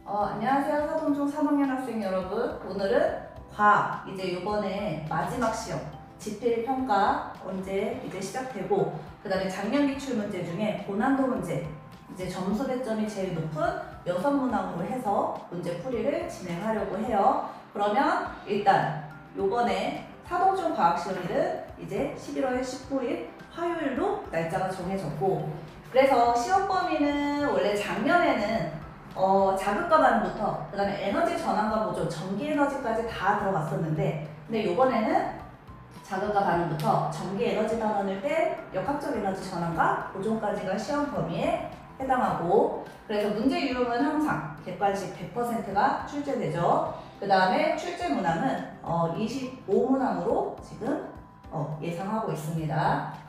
안녕하세요. 사동중 3학년 학생 여러분. 오늘은 과학, 이제 이번에 마지막 시험, 지필평가 언제 이제 시작되고, 그 다음에 작년 기출 문제 중에 고난도 문제, 이제 점수 배점이 제일 높은 6문항으로 해서 문제 풀이를 진행하려고 해요. 그러면 일단 요번에 사동중 과학 시험일은 이제 11월 19일 화요일로 날짜가 정해졌고, 그래서 시험 범위는 원래 작년에는 자극과 반응부터 그 다음에 에너지 전환과 보존, 전기 에너지까지 다 들어갔었는데, 근데 이번에는 자극과 반응부터 전기 에너지 단원을 뺀 역학적 에너지 전환과 보존까지가 시험 범위에 해당하고, 그래서 문제 유형은 항상 객관식 100%가 출제되죠. 그 다음에 출제 문항은 25문항으로 지금 예상하고 있습니다.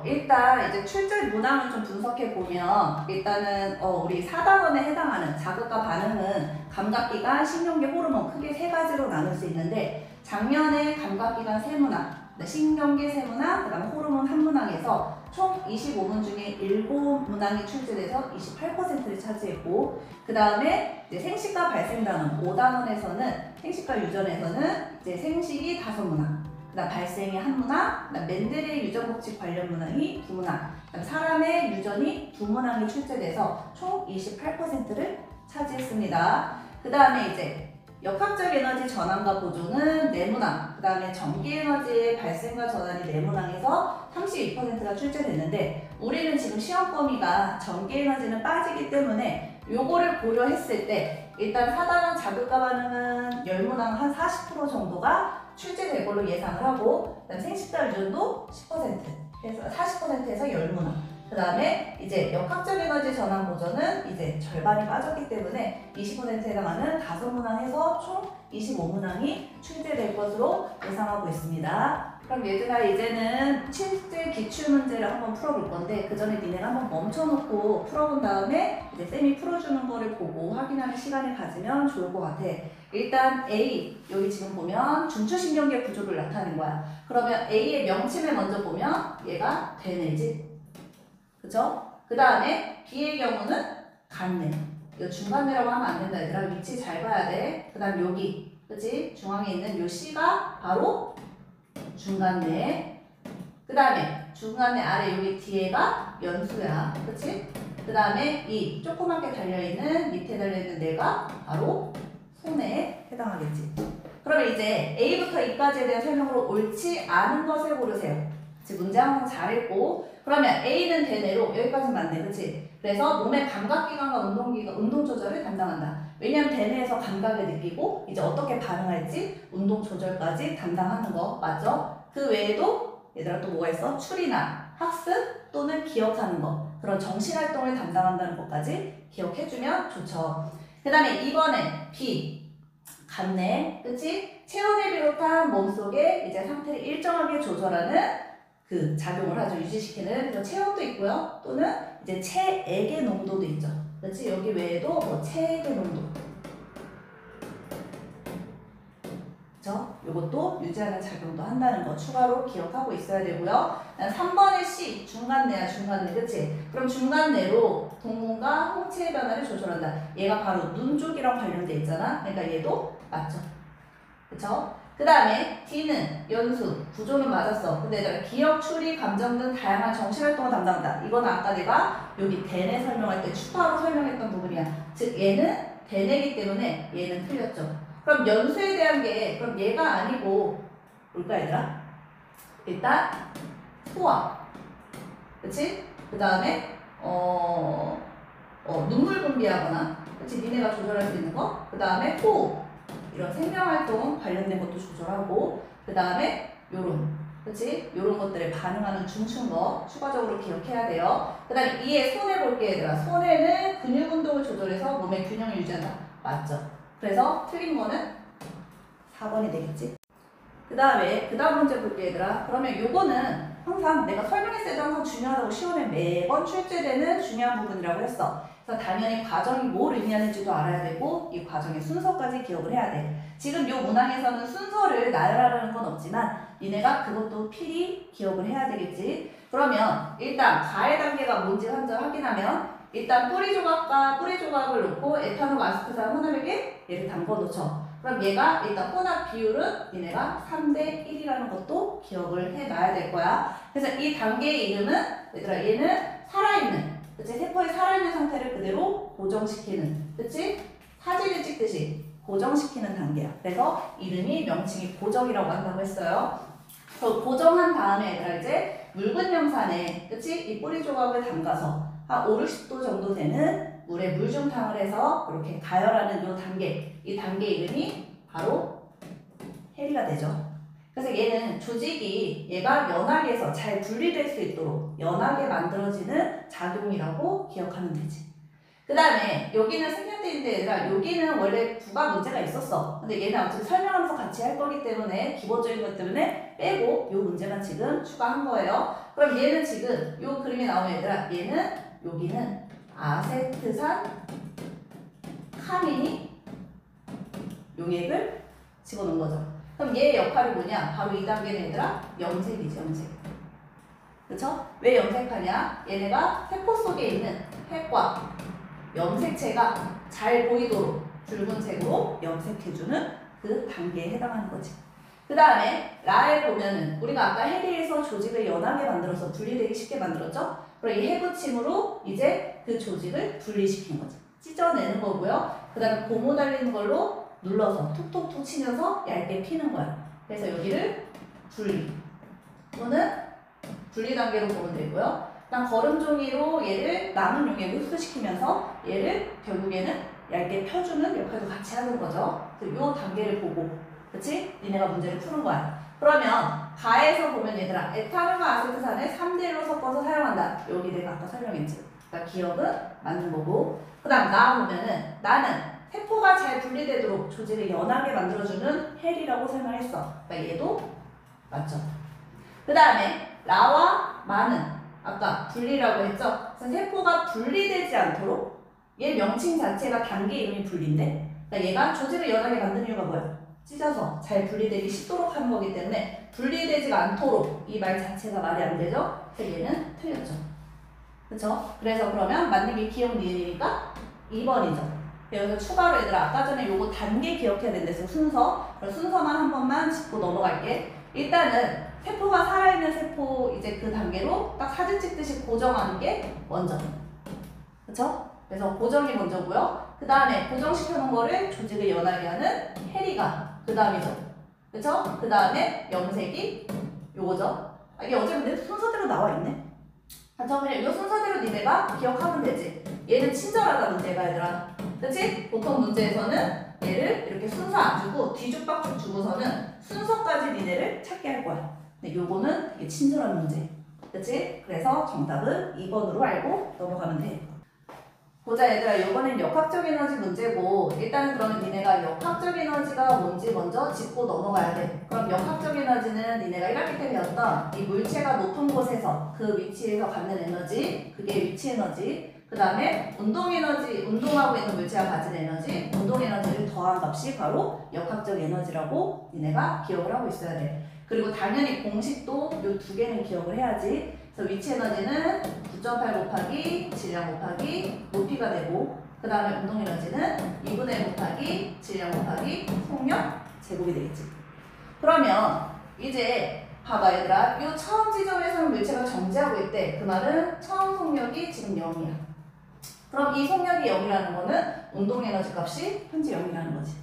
일단 이제 출제 문항을 좀 분석해 보면, 일단은 우리 4단원에 해당하는 자극과 반응은 감각기관, 신경계, 호르몬 크게 세 가지로 나눌 수 있는데, 작년에 감각기관 3문항, 신경계 3문항, 그 다음에 호르몬 1문항에서 총 25문 중에 7문항이 출제돼서 28%를 차지했고, 그 다음에 이제 생식과 발생단원 5단원에서는 생식과 유전에서는 이제 생식이 5문항, 그다음 발생이 1문항, 그다음 멘델의 유전법칙 관련 문항이 2문항, 그다음 사람의 유전이 2문항이 출제돼서 총 28%를 차지했습니다. 그 다음에 이제 역학적 에너지 전환과 보존은 4문항, 그 다음에 전기 에너지의 발생과 전환이 4문항에서 32%가 출제됐는데, 우리는 지금 시험 범위가 전기 에너지는 빠지기 때문에 요거를 고려했을 때 일단 4단원 자극과 반응은 10문항 한 40% 정도가 출제될 걸로 예상을 하고, 그다음 생식과 유전도 10%에서 40%에서 10문항, 그 다음에 이제 역학적 에너지 전환 보존은 이제 절반이 빠졌기 때문에 20%에 해당하는 5문항 해서 총 25문항이 출제될 것으로 예상하고 있습니다. 그럼 얘들아, 이제는 실제 기출문제를 한번 풀어볼 건데, 그 전에 니네가 한번 멈춰놓고 풀어본 다음에 이제 쌤이 풀어주는 거를 보고 확인하는 시간을 가지면 좋을 것 같아. 일단 A, 여기 지금 보면 중추신경계 구조를 나타낸 거야. 그러면 A의 명칭을 먼저 보면 얘가 대뇌지, 그쵸? 그 다음에 B의 경우는 간뇌. 이거 중간뇌라고 하면 안 된다 얘들아. 위치 잘 봐야 돼. 그 다음 여기, 그치? 중앙에 있는 요 C가 바로 중간뇌. 그 다음에 중간뇌 아래 여기 뒤에가 연수야, 그치? 그 다음에 이 조그맣게 달려있는, 밑에 달려있는 뇌가 바로 손에 해당하겠지. 그러면 이제 A부터 E까지에 대한 설명으로 옳지 않은 것을 고르세요. 지금 문제 항상 잘했고, 그러면 A는 대뇌로 여기까지 맞네, 그치? 그래서 몸의 감각기관과 운동 조절을 담당한다. 왜냐면 대뇌에서 감각을 느끼고 이제 어떻게 반응할지 운동 조절까지 담당하는 거 맞죠? 그 외에도 얘들아 또 뭐가 있어? 추리나 학습 또는 기억하는 거, 그런 정신활동을 담당한다는 것까지 기억해주면 좋죠. 그 다음에 이번에 B, 간뇌, 그치? 체온을 비롯한 몸속의 이제 상태를 일정하게 조절하는 그 작용을 하죠. 유지시키는 그런 체온도 있고요. 또는 이제 체액의 농도도 있죠. 그렇지? 여기 외에도 뭐 체액의 농도, 그렇죠? 이것도 유지하는 작용도 한다는 거 추가로 기억하고 있어야 되고요. 3번의 C, 중간뇌야, 중간뇌, 그렇지? 그럼 중간뇌로 동문과 홍채의 변화를 조절한다. 얘가 바로 눈 쪽이랑 관련돼 있잖아. 그러니까 얘도 맞죠, 그렇죠? 그 다음에 D는 연수, 구조는 맞았어. 근데 얘들아 기억, 추리, 감정 등 다양한 정신활동을 담당한다. 이건 아까 내가 여기 대뇌 설명할 때 추가로 설명했던 부분이야. 즉 얘는 대뇌이기 때문에 얘는 틀렸죠. 그럼 연수에 대한 게 그럼 얘가 아니고 뭘까 얘들아? 일단 소화, 그치? 그 다음에 눈물 분비하거나, 그치? 니네가 조절할 수 있는 거. 그 다음에 호흡, 이런 생명활동 관련된 것도 조절하고, 그 다음에 요런, 그치? 요런 것들에 반응하는 춤춘 거 추가적으로 기억해야 돼요. 그 다음에 이에 손해 볼게 얘들아. 손해는 근육 운동을 조절해서 몸의 균형을 유지한다. 맞죠? 그래서 틀린 거는 4번이 되겠지? 그 다음 문제 볼게 얘들아. 그러면 요거는 항상 내가 설명했을 때도 항상 중요하다고 시험에 매번 출제되는 중요한 부분이라고 했어. 그래서 당연히 과정이 뭘 의미하는지도 알아야 되고 이 과정의 순서까지 기억을 해야 돼. 지금 요 문항에서는 순서를 나열하라는 건 없지만 니네가 그것도 필히 기억을 해야 되겠지. 그러면 일단 가해 단계가 뭔지 먼저 확인하면 일단 뿌리 조각과 뿌리 조각을 놓고 에탄올 아세트산 혼합액에 얘를 담궈 놓죠. 그럼 얘가 일단 혼합 비율은 얘네가 3대 1이라는 것도 기억을 해놔야 될 거야. 그래서 이 단계의 이름은 얘들아 얘는 살아있는, 그치? 세포의 살아있는 상태를 그대로 고정시키는, 그치? 사진을 찍듯이 고정시키는 단계야. 그래서 이름이 명칭이 고정이라고 한다고 했어요. 고정한 다음에 얘들아 이제 묽은 염산에, 그치? 이 뿌리 조각을 담가서 한 5, 60도 정도 되는 물에 물중탕을 해서 이렇게 가열하는 이 단계, 이 단계 이름이 바로 해리가 되죠. 그래서 얘는 조직이 얘가 연하게해서 잘 분리될 수 있도록 연하게 만들어지는 작용이라고 기억하면 되지. 그 다음에 여기는 생략되는데 얘들아 여기는 원래 부가 문제가 있었어. 근데 얘는 아무튼 설명하면서 같이 할 거기 때문에 기본적인 것 때문에 빼고 이 문제만 지금 추가한 거예요. 그럼 얘는 지금 이 그림에 나오는 얘들아 얘는 여기는 아세트산 카미니 용액을 집어넣은 거죠. 그럼 얘의 역할이 뭐냐? 바로 이 단계는 얘들아 염색이지, 염색. 그쵸? 왜 염색하냐? 얘네가 세포 속에 있는 핵과 염색체가 잘 보이도록 붉은색으로 염색해주는 그 단계에 해당하는 거지. 그 다음에 라에 보면은 우리가 아까 해리에서 조직을 연하게 만들어서 분리되기 쉽게 만들었죠? 그럼 이 해붙임으로 이제 그 조직을 분리시키는 거지. 찢어내는 거고요. 그 다음에 고무 달리는 걸로 눌러서 톡톡톡 치면서 얇게 피는 거야. 그래서 여기를 분리 또는 분리 단계로 보면 되고요. 그다음 거름종이로 얘를 남은 용액을 흡수시키면서 얘를 결국에는 얇게 펴주는 역할도 같이 하는 거죠. 그래서 이 단계를 보고, 그치? 니네가 문제를 푸는 거야. 그러면 가에서 보면 얘들아 에탄올과 아세트산을 3대1로 섞어서 사용한다. 여기 내가 아까 설명했지. 그러니까 기억은 맞는 거고. 그 다음 나 보면은 나는 세포가 잘 분리되도록 조직을 연하게 만들어주는 헬이라고 설명했어. 그러니까 얘도 맞죠. 그 다음에 라와 마는 아까 분리라고 했죠. 그래서 세포가 분리되지 않도록 얘 명칭 자체가 단계 이름이 분리인데 그러니까 얘가 조직을 연하게 만드는 이유가 뭐야? 찢어서 잘 분리되기 쉽도록 하는 거기 때문에 분리되지가 않도록 이 말 자체가 말이 안 되죠. 그래서 얘는 틀렸죠. 그쵸? 그래서 그러면 맞는 게 기억 니은이니까 2번이죠. 그래서 추가로 얘들아 아까 전에 요거 단계 기억해야 된댔어. 순서. 그럼 순서만 한 번만 짚고 넘어갈게. 일단은 세포가 살아있는 세포 이제 그 단계로 딱 사진 찍듯이 고정하는 게 먼저. 그쵸? 그래서 고정이 먼저고요. 그 다음에 고정시켜 놓은 거를 조직을 연하게 하는 해리가 그 다음이죠. 그쵸? 그 다음에 염색이 요거죠. 아, 이게 어차피 내 순서대로 나와 있네. 그쵸? 그냥 이 순서대로 니네가 기억하면 되지. 얘는 친절하다 문제가 얘들아. 그치? 보통 문제에서는 얘를 이렇게 순서 안 주고 뒤죽박죽 주고서는 순서까지 니네를 찾게 할 거야. 근데 요거는 되게 친절한 문제. 그치? 그래서 정답은 2번으로 알고 넘어가면 돼. 보자 얘들아, 요거는 역학적 에너지 문제고 일단은 그러면 니네가 역학적 에너지가 뭔지 먼저 짚고 넘어가야 돼. 그럼 역학적 에너지는 니네가 1학기 때 배웠던 이 물체가 높은 곳에서 그 위치에서 갖는 에너지, 그게 위치 에너지. 그 다음에 운동 에너지, 운동하고 있는 물체가 가진 에너지, 운동 에너지를 더한 값이 바로 역학적 에너지라고 니네가 기억을 하고 있어야 돼. 그리고 당연히 공식도 이 두 개는 기억을 해야지. 그래서 위치 에너지는 9.8 곱하기 질량 곱하기 높이가 되고 그 다음에 운동 에너지는 2분의 1 곱하기 질량 곱하기 속력 제곱이 되겠지. 그러면 이제 봐봐 얘들아, 이 처음 지점에서는 물체가 정지하고 있대. 그 말은 처음 속력이 지금 0이야. 그럼 이 속력이 0이라는 거는 운동 에너지 값이 현재 0이라는 거지.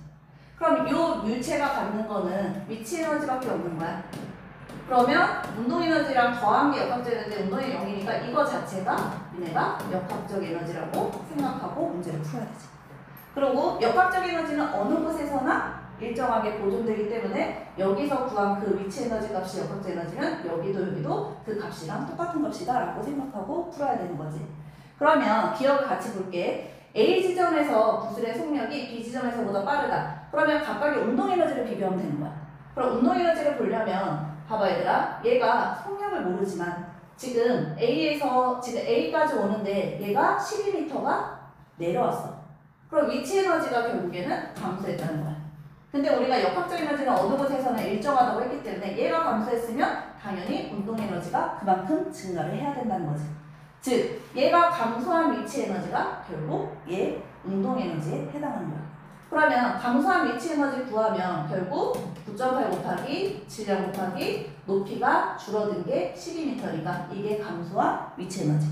그럼 이 물체가 갖는 거는 위치 에너지밖에 없는 거야. 그러면 운동 에너지랑 더한 게 역학적 에너지인데 운동이 0이니까 이거 자체가 얘네가 역학적 에너지라고 생각하고 문제를 풀어야 되지. 그리고 역학적 에너지는 어느 곳에서나 일정하게 보존되기 때문에 여기서 구한 그 위치 에너지 값이 역학적 에너지면 여기도 그 값이랑 똑같은 값이다 라고 생각하고 풀어야 되는 거지. 그러면 기억을 같이 볼게. A 지점에서 구슬의 속력이 B 지점에서보다 빠르다. 그러면 각각의 운동 에너지를 비교하면 되는 거야. 그럼 운동 에너지를 보려면 봐봐 얘들아, 얘가 속력을 모르지만 지금 A에서 지금 A까지 오는데 얘가 12m가 내려왔어. 그럼 위치 에너지가 결국에는 감소했다는 거야. 근데 우리가 역학적 에너지는 어느 곳에서나 일정하다고 했기 때문에 얘가 감소했으면 당연히 운동 에너지가 그만큼 증가를 해야 된다는 거지. 즉 얘가 감소한 위치 에너지가 결국 얘 운동 에너지에 해당하는 거야. 그러면 감소한 위치 에너지 구하면 결국 9.8 곱하기 질량 곱하기 높이가 줄어든 게 12m니까 이게 감소한 위치 에너지.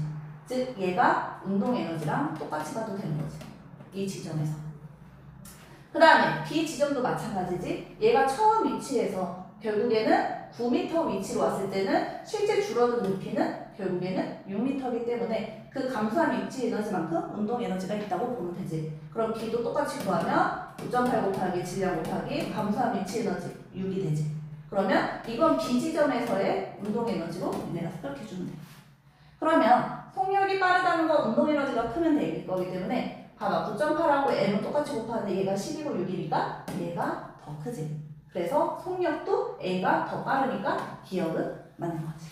즉 얘가 운동 에너지랑 똑같이 봐도 되는 거지. 이 지점에서. 그 다음에 B 지점도 마찬가지지. 얘가 처음 위치에서 결국에는 9m 위치로 왔을 때는 실제 줄어든 높이는 결국에는 6m이기 때문에 그 감소한 위치 에너지만큼 운동 에너지가 있다고 보면 되지. 그럼 B도 똑같이 구하면 9.8 곱하기 질량 곱하기 감소한 위치 에너지 6이 되지. 그러면 이건 B 지점에서의 운동 에너지로 내가 생각해주면 돼. 그러면 속력이 빠르다는 건 운동 에너지가 크면 되기 거기 때문에 봐봐 9.8하고 M은 똑같이 곱하는데 얘가 12고 6이니까 얘가 더 크지. 그래서 속력도 A가 더 빠르니까 기억은 맞는 거지.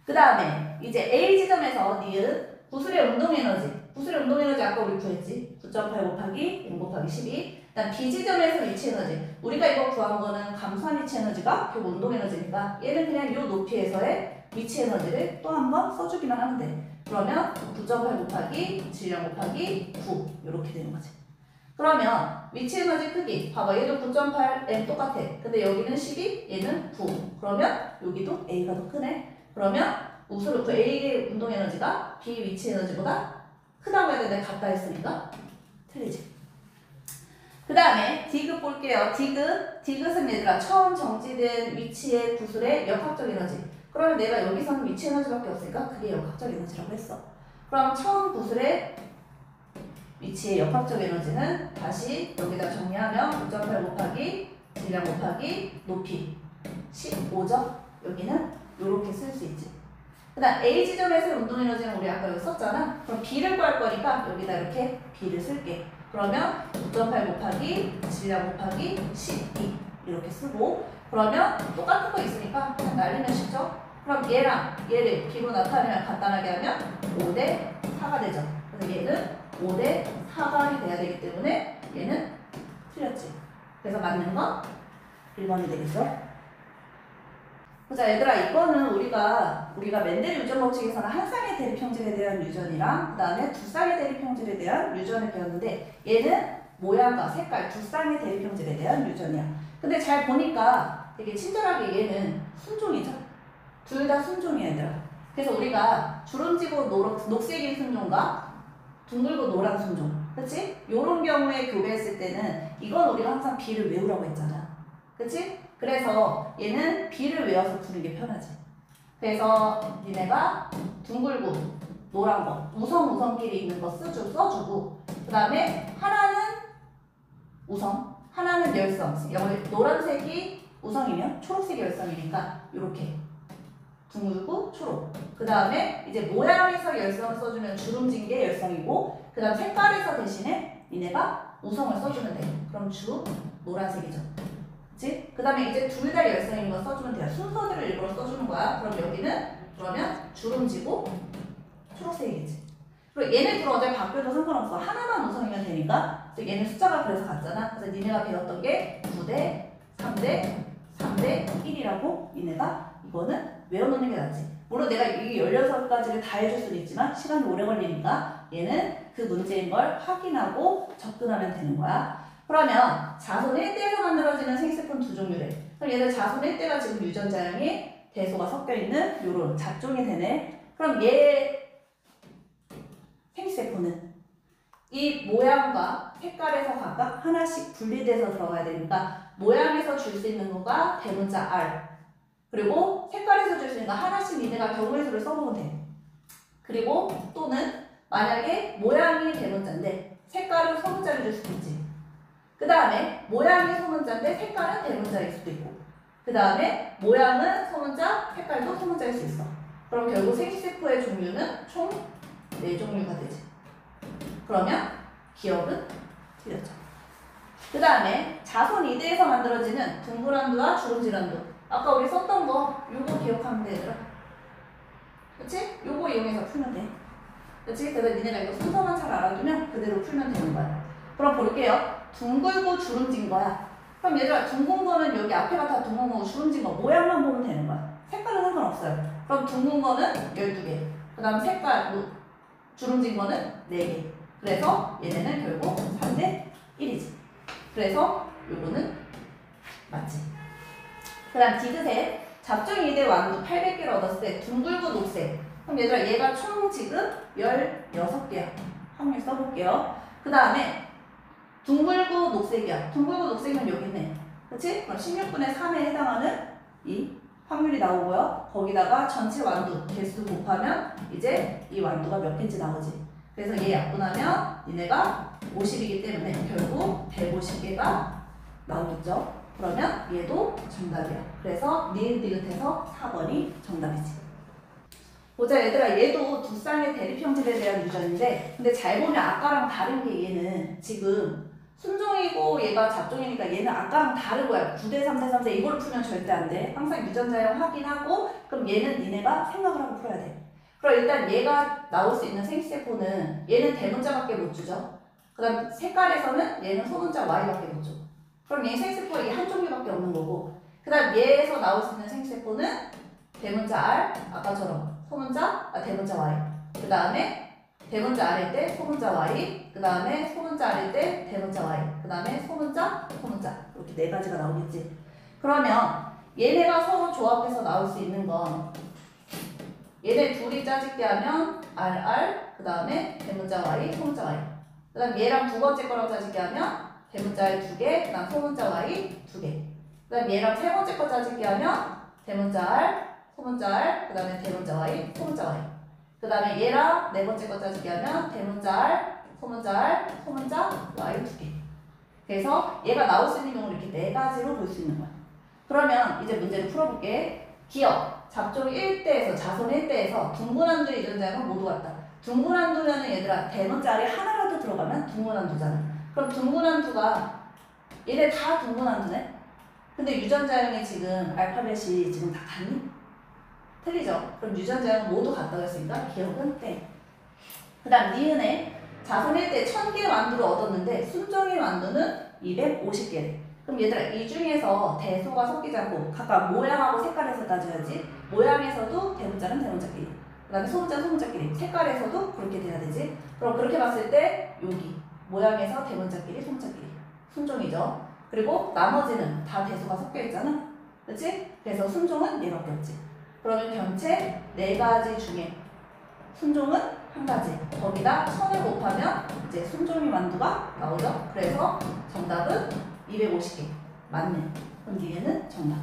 그 다음에 이제 A 지점에서 니은 구슬의 운동 에너지. 구슬의 운동 에너지 아까 우리 구했지. 9.8 곱하기 M 곱하기 12. 일단 B 지점에서 위치 에너지. 우리가 이거 구한 거는 감소한 위치 에너지가 결국 운동 에너지니까 얘는 그냥 이 높이에서의 위치 에너지를 또 한 번 써주기만 하면 돼. 그러면 9.8 곱하기 질량 곱하기 9 이렇게 되는 거지. 그러면 위치 에너지 크기 봐봐 얘도 9.8 M 똑같아. 근데 여기는 12 얘는 9. 그러면 여기도 A가 더 크네. 그러면 우선 그 A의 운동 에너지가 B 위치 에너지보다 크다고 해야 되는데 같다 했으니까 틀리지. 그 다음에 디귿 볼게요. 디귿은 얘들아 처음 정지된 위치의 구슬의 역학적 에너지. 그러면 내가 여기서는 위치 에너지밖에 없으니까 그게 역학적 에너지라고 했어. 그럼 처음 구슬의 위치의 역학적 에너지는 다시 여기다 정리하면 9.8 곱하기 질량 곱하기 높이 15죠? 여기는 이렇게 쓸 수 있지. 그 다음 A 지점에서의 운동 에너지는 우리 아까 여기 썼잖아. 그럼 B를 구할 거니까 여기다 이렇게 B를 쓸게. 그러면 9.8 곱하기 질량 곱하기 12 이렇게 쓰고 그러면 똑같은 거 있으니까 그냥 날리면 쉽죠? 그럼 얘랑 얘를 B로 나타내면 간단하게 하면 5대 4가 되죠. 그래서 얘는 5대 4가 돼야 되기 때문에 얘는 틀렸지. 그래서 맞는 건 1번이 되겠죠? 보자 얘들아 이거는 우리가 맨델 유전 법칙에서는 한 쌍의 대립형질에 대한 유전이랑 그 다음에 두 쌍의 대립형질에 대한 유전을 배웠는데 얘는 모양과 색깔 두 쌍의 대립형질에 대한 유전이야. 근데 잘 보니까 되게 친절하게 얘는 순종이죠. 둘 다 순종이야 얘들아. 그래서 우리가 주름지고 녹색인 순종과 둥글고 노란 순종 그치? 요런 경우에 교배했을 때는 이건 우리가 항상 B를 외우라고 했잖아. 그치? 그래서 얘는 B를 외워서 부르는 게 편하지. 그래서 니네가 둥글고 노란 거 우성끼리 있는 거 써주고 그 다음에 하나는 우성 하나는 열성. 노란색이 우성이면 초록색이 열성이니까 이렇게 둥글고 초록. 그 다음에 이제 모양에서 열성을 써주면 주름진 게 열성이고 그 다음 색깔에서 대신에 니네가 우성을 써주면 돼. 그럼 주 노란색이죠. 그치? 그 다음에 이제 둘 다 열성인 거 써주면 돼요. 순서대로 일부러 써주는 거야. 그럼 여기는 그러면 주름지고 초록색이겠지. 그리고 얘네 둘은 어차피 바뀌어도 상관없어. 하나만 우성이면 되니까. 그래서 얘는 숫자가 그래서 같잖아. 그래서 니네가 배웠던 게 9대 3대 3대 1이라고 니네가 이거는 외워놓는 게 낫지. 물론 내가 이 16가지를 다 해줄 수는 있지만 시간이 오래 걸리니까 얘는 그 문제인 걸 확인하고 접근하면 되는 거야. 그러면 자손 1대에서 만들어지는 생세포는 두 종류래. 그럼 얘는 자손 1대가 지금 유전자형이 대소가 섞여있는 요런 잡종이 되네. 그럼 얘 생세포는 이 모양과 색깔에서 각각 하나씩 분리돼서 들어가야 되니까 모양에서 줄 수 있는 거가 대문자 R 그리고 색깔에서 줄 수 있는 거 하나씩 니네가 경우의 수를 써보면 돼. 그리고 또는 만약에 모양이 대문자인데 색깔은 소문자를 줄 수도 있지. 그 다음에 모양이 소문자인데 색깔은 대문자일 수도 있고 그 다음에 모양은 소문자, 색깔도 소문자일 수 있어. 그럼 결국 생식세포의 종류는 총 4종류가 되지. 그러면 기억은 틀렸죠. 그 다음에 자손 2대에서 만들어지는 둥그란두와 주름지란두 아까 우리 썼던 거 요거 기억하면 돼 얘들아. 그치? 요거 이용해서 풀면 돼. 그치? 그래서 니네가 이거 순서만 잘 알아두면 그대로 풀면 되는 거야. 그럼 볼게요. 둥글고 주름진 거야. 그럼 얘들아 둥근 거는 여기 앞에가 다 둥근 거고 주름진 거 모양만 보면 되는 거야. 색깔은 상관없어요. 그럼 둥근 거는 12개 그 다음 색깔 주름진 거는 4개. 그래서 얘네는 결국 3대 1이지. 그래서 요거는 맞지. 그 다음 디귿에 잡종 2대 완두 800개를 얻었을 때 둥글고 녹색. 그럼 얘들아 얘가 총 지금 16개야. 확률 써볼게요. 그 다음에 둥글고 녹색이야. 둥글고 녹색은 여기 있네. 그치? 그럼 16분의 3에 해당하는 이 확률이 나오고요. 거기다가 전체 완두 개수 곱하면 이제 이 완두가 몇 개인지 나오지. 그래서 얘 약분하면 얘네가 50이기 때문에 결국 150개가 나오겠죠. 그러면 얘도 정답이야. 그래서 니은디귿해서 4번이 정답이지. 보자 얘들아, 얘도 두 쌍의 대립형질에 대한 유전인데 근데 잘 보면 아까랑 다른 게 얘는 지금 순종이고 얘가 잡종이니까 얘는 아까랑 다른 거야. 9대 3대 3대 이걸 풀면 절대 안 돼. 항상 유전자형 확인하고 그럼 얘는 니네가 생각을 하고 풀어야 돼. 그럼 일단 얘가 나올 수 있는 생시세포는 얘는 대문자밖에 못 주죠. 그 다음 색깔에서는 얘는 소문자 Y밖에 못 줘. 그럼 얘 생시세포가 이 한 종류밖에 없는 거고 그 다음 얘에서 나올 수 있는 생시세포는 대문자 R, 아까처럼 대문자 Y 그 다음에 대문자 R일 때 소문자 Y 그 다음에 소문자 R일 때 대문자 Y 그 다음에 소문자 이렇게 4가지가 나오겠지. 그러면 얘네가 서로 조합해서 나올 수 있는 건 얘네 둘이 짜집게 하면 RR 그 다음에 대문자 Y 소문자 Y 그 다음 얘랑 두 번째 거랑 짜집게 하면 대문자 R 2개 그 다음 소문자 Y 2개 그 다음 얘랑 세 번째 거 짜집게 하면 대문자 R 소문자 R 그 다음에 대문자 Y 소문자 Y 그 다음에 얘랑 네 번째 거 짜집게 하면 대문자 R 소문자 Y 2개. 그래서 얘가 나올 수 있는 경우는 이렇게 4가지로 볼 수 있는 거야. 그러면 이제 문제를 풀어볼게. 기억 잡종 1대에서 자손 1대에서 둥근한두의 유전자는 모두 같다. 둥근한두면은 얘들아 대문자 R이 하나라도 들어가면 둥근한두잖아. 그럼 둥근한두가 얘네 다 둥근한두네? 근데 유전자형이 지금 알파벳이 지금 다 같니? 틀리죠? 그럼 유전자형은 모두 같다고 했으니까 기억은 땡. 그 다음 니은에 자손 1대 1000개 완두를 얻었는데 순종의 완두는 250개래. 그럼 얘들아 이 중에서 대소가 섞이지 않고 각각 모양하고 색깔에서 따져야지. 모양에서도 대문자는 대문자끼리 그 다음에 소문자끼리 색깔에서도 그렇게 돼야 되지. 그럼 그렇게 봤을 때 여기 모양에서 대문자끼리 소문자끼리 순종이죠. 그리고 나머지는 다 대소가 섞여 있잖아. 그치? 그래서 순종은 얘밖에 없지. 그러면 전체 4가지 중에 순종은 1가지. 거기다 1000을 곱하면 이제 순종이 완두가 나오죠. 그래서 정답은 250개. 맞네. 그럼 뒤에는 정답.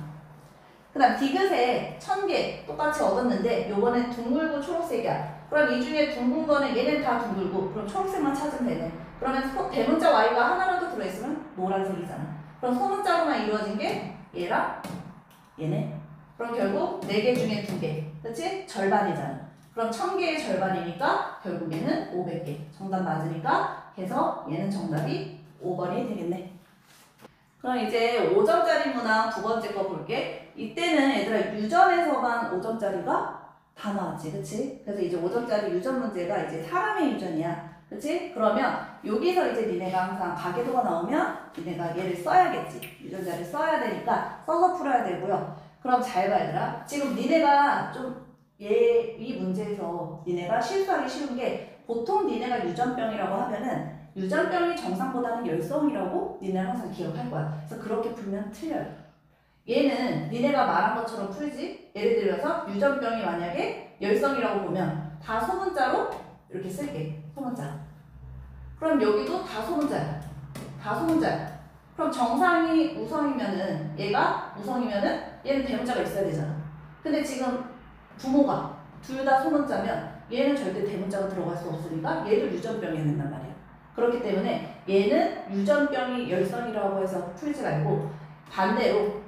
그 다음 디귿에 1000개 똑같이 얻었는데 요번엔 둥글고 초록색이야. 그럼 이 중에 둥근 거는 얘는 다 둥글고 그럼 초록색만 찾으면 되네. 그러면 대문자 Y가 하나라도 들어있으면 노란색이잖아. 그럼 소문자로만 이루어진 게 얘랑 얘네. 그럼 결국 4개 중에 2개. 그치? 절반이잖아. 그럼 1000개의 절반이니까 결국에는 500개. 정답 맞으니까 해서 얘는 정답이 5번이 되겠네. 그럼 이제 5점짜리 문항 두 번째 거 볼게. 이때는 얘들아 유전에서만 5점짜리가 다 나왔지. 그치? 그래서 이제 5점짜리 유전 문제가 이제 사람의 유전이야. 그치? 그러면 여기서 이제 니네가 항상 가계도가 나오면 니네가 얘를 써야겠지. 유전자를 써야 되니까 써서 풀어야 되고요. 그럼 잘 봐 얘들아. 지금 니네가 좀 이 문제에서 니네가 실수하기 쉬운 게 보통 니네가 유전병이라고 하면은 유전병이 정상보다는 열성이라고 니네는 항상 기억할 거야. 그래서 그렇게 풀면 틀려요. 얘는 니네가 말한 것처럼 풀지. 예를 들어서 유전병이 만약에 열성이라고 보면 다 소문자로 이렇게 쓸게. 소문자. 그럼 여기도 다 소문자야. 다 소문자야. 그럼 정상이 우성이면은 얘가 우성이면은 얘는 대문자가 있어야 되잖아. 근데 지금 부모가 둘 다 소문자면 얘는 절대 대문자가 들어갈 수 없으니까 얘도 유전병이어야 된단 말이야. 그렇기 때문에 얘는 유전병이 열성이라고 해서 풀지 말고 반대로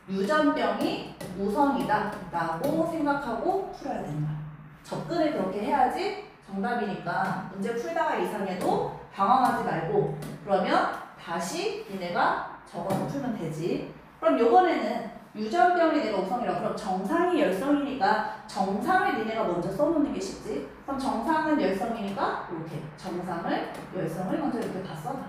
유전병이 우성이다 라고 생각하고 풀어야 되는 거야. 접근을 그렇게 해야지 정답이니까 문제 풀다가 이상해도 당황하지 말고 그러면 다시 니네가 적어서 풀면 되지. 그럼 요번에는 유전병이 내가 우성이라고 그럼 정상이 열성이니까 정상을 니네가 먼저 써놓는 게 쉽지. 그럼 정상은 열성이니까 이렇게 정상을 열성을 먼저 이렇게 다 써놔.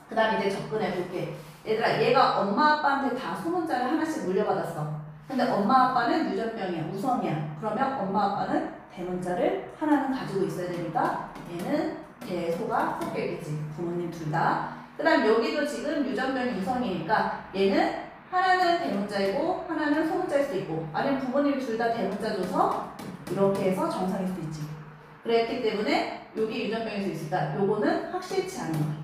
그 다음 이제 접근해 볼게. 얘들아 얘가 엄마 아빠한테 다 소문자를 하나씩 물려받았어. 근데 엄마 아빠는 유전병이야 우성이야. 그러면 엄마 아빠는 대문자를 하나는 가지고 있어야 되니까 얘는 대소가 섞여 있겠지. 부모님 둘 다. 그 다음 여기도 지금 유전병이 우성이니까 얘는 하나는 대문자이고 하나는 소문자일 수도 있고 아니면 부모님이 둘 다 대문자 줘서 이렇게 해서 정상일 수도 있지. 그랬기 때문에 여기 유전병일 수 있으니까 요거는 확실치 않은 거야.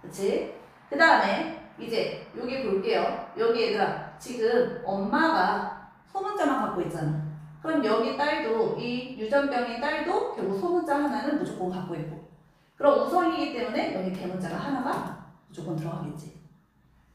그치? 그 다음에 이제 여기 볼게요. 여기 얘들아 지금 엄마가 소문자만 갖고 있잖아. 그럼 여기 딸도 이 유전병인 딸도 결국 소문자 하나는 무조건 갖고 있고 그럼 우성이기 때문에 여기 대문자가 하나가 무조건 들어가겠지.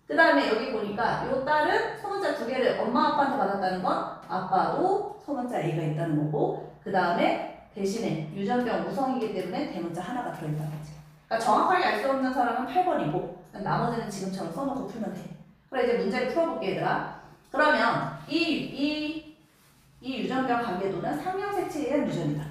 그 다음에 여기 보니까 이 딸은 소문자 두 개를 엄마 아빠한테 받았다는 건 아빠도 소문자 A가 있다는 거고 그 다음에 대신에 유전병 우성이기 때문에 대문자 하나가 들어있다는 거지. 그러니까 정확하게 알 수 없는 사람은 8번이고 나머지는 지금처럼 써놓고 풀면 돼. 그래 이제 문제를 풀어볼게 얘들아. 그러면 이 유전병 관계도는 상명색체에 의한 유전이다.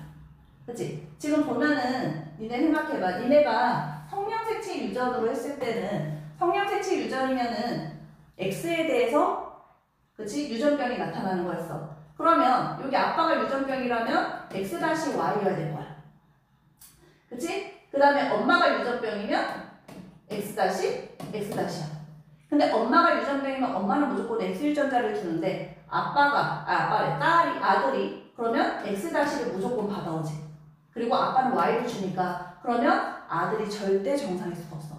그치? 지금 보면은 니네 생각해봐. 니네가 성명색체 유전으로 했을 때는 성명색체 유전이면은 X에 대해서 그치? 유전병이 나타나는 거였어. 그러면 여기 아빠가 유전병이라면 X-Y여야 될 거야. 그치? 그 다음에 엄마가 유전병이면 X-X'이야. 근데 엄마가 유전병이면 엄마는 무조건 X 유전자를 주는데 아들이 그러면 X-를 무조건 받아오지. 그리고 아빠는 Y를 주니까 그러면 아들이 절대 정상일 수가 없어.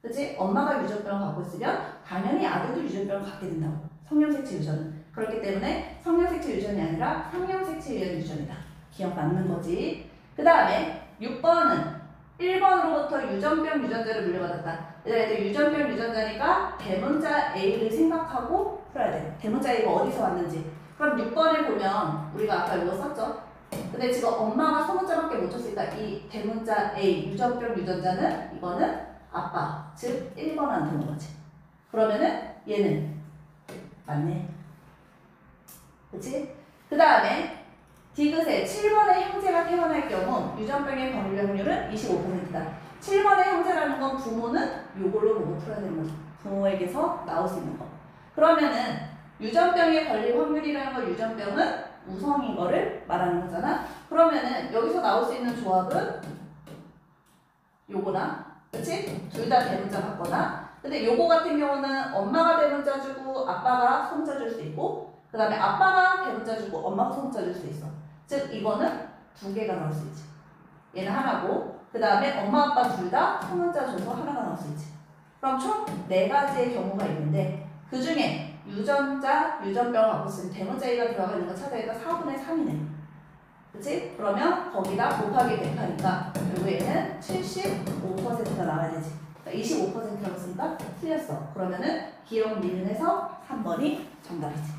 그치? 엄마가 유전병을 갖고 있으면 당연히 아들도 유전병을 갖게 된다고. 성명색체 유전은. 그렇기 때문에 성명색체 유전이 아니라 상명색체에 의한 유전이다. 기억 맞는 거지. 그 다음에 6번은 1번으로부터 유전병 유전자를 물려받았다. 얘들 유전병 유전자니까 대문자 A를 생각하고 풀어야 돼. 대문자 A가 어디서 왔는지. 그럼 6번에 보면 우리가 아까 이거 썼죠? 근데 지금 엄마가 소문자밖에 못 줬으니까 이 대문자 A 유전병 유전자는 이거는 아빠 즉 1번한테 거지. 그러면은 얘는 맞네. 그치? 그 다음에 디귿에 7번의 형제가 태어날 경우 유전병의 확률은 25%다. 7번의 형제라는 건 부모는 요걸로 보고 풀어야 되는 거죠. 부모에게서 나올 수 있는 거. 그러면은 유전병에 걸릴 확률이라는 건 유전병은 우성인 거를 말하는 거잖아. 그러면은 여기서 나올 수 있는 조합은 요거나 그치? 둘 다 대문자 같거나 근데 요거 같은 경우는 엄마가 대문자 주고 아빠가 소문자 줄 수 있고 그 다음에 아빠가 대문자 주고 엄마가 소문자 줄 수 있어. 즉 이거는 두 개가 나올 수 있지. 얘는 하나고 그 다음에 엄마 아빠 둘 다 소문자 줘서 하나가 나올 수 있지. 그럼 총 4가지의 경우가 있는데 그 중에 유전병을 갖고 있으면 대문자 A가 들어가 있는 거 찾아야 4분의 3이네. 그치? 그러면 거기다 곱하기 100하니까 결국에는 75%가 나와야 되지. 그러니까 25%라고 쓰니까 틀렸어. 그러면은 기억 미분해서 3번이 정답이지.